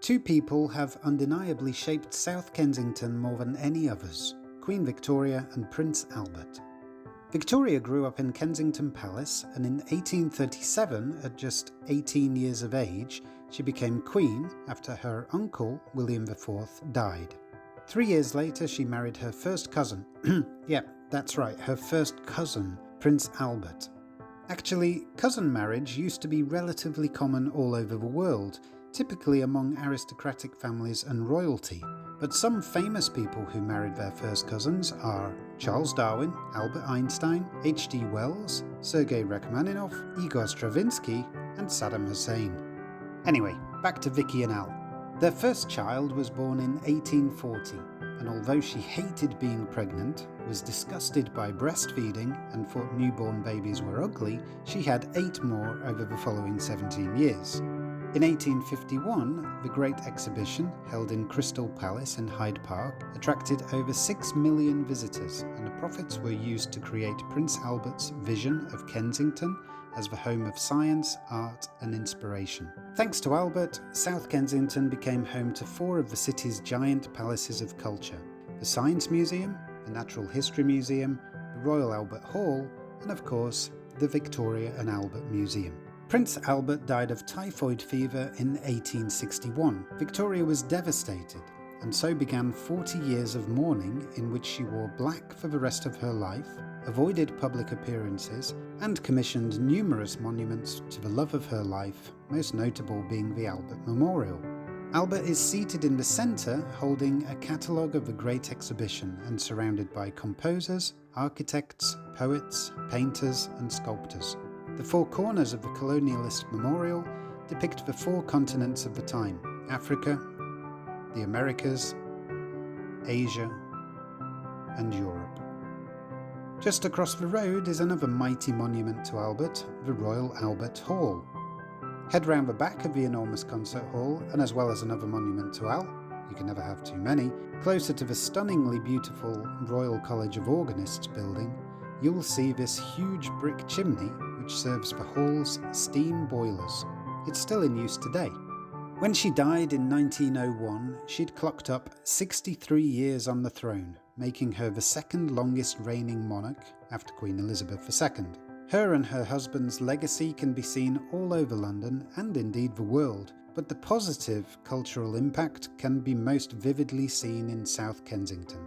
Two people have undeniably shaped South Kensington more than any others: Queen Victoria and Prince Albert. Victoria grew up in Kensington Palace, and in 1837, at just 18 years of age, she became Queen after her uncle, William IV, died. 3 years later, she married her first cousin. Yeah, that's right, her first cousin, Prince Albert. Actually, cousin marriage used to be relatively common all over the world, typically among aristocratic families and royalty. But some famous people who married their first cousins are Charles Darwin, Albert Einstein, H.G. Wells, Sergei Rachmaninoff, Igor Stravinsky, and Saddam Hussein. Anyway, back to Vicky and Al. Their first child was born in 1840, and although she hated being pregnant, was disgusted by breastfeeding, and thought newborn babies were ugly, she had 8 more over the following 17 years. In 1851, the Great Exhibition, held in Crystal Palace in Hyde Park, attracted over 6 million visitors, and the profits were used to create Prince Albert's vision of Kensington as the home of science, art and inspiration. Thanks to Albert, South Kensington became home to 4 of the city's giant palaces of culture: the Science Museum, the Natural History Museum, the Royal Albert Hall, and of course, the Victoria and Albert Museum. Prince Albert died of typhoid fever in 1861. Victoria was devastated, and so began 40 years of mourning in which she wore black for the rest of her life, avoided public appearances, and commissioned numerous monuments to the love of her life, most notable being the Albert Memorial. Albert is seated in the centre, holding a catalogue of the Great Exhibition and surrounded by composers, architects, poets, painters and sculptors. The 4 corners of the colonialist memorial depict the 4 continents of the time: Africa, the Americas, Asia, and Europe. Just across the road is another mighty monument to Albert, the Royal Albert Hall. Head round the back of the enormous concert hall, and as well as another monument to Al, you can never have too many, closer to the stunningly beautiful Royal College of Organists building, you'll see this huge brick chimney which serves the hall's steam boilers. It's still in use today. When she died in 1901, she'd clocked up 63 years on the throne, making her the second longest reigning monarch after Queen Elizabeth II. Her and her husband's legacy can be seen all over London and indeed the world, but the positive cultural impact can be most vividly seen in South Kensington,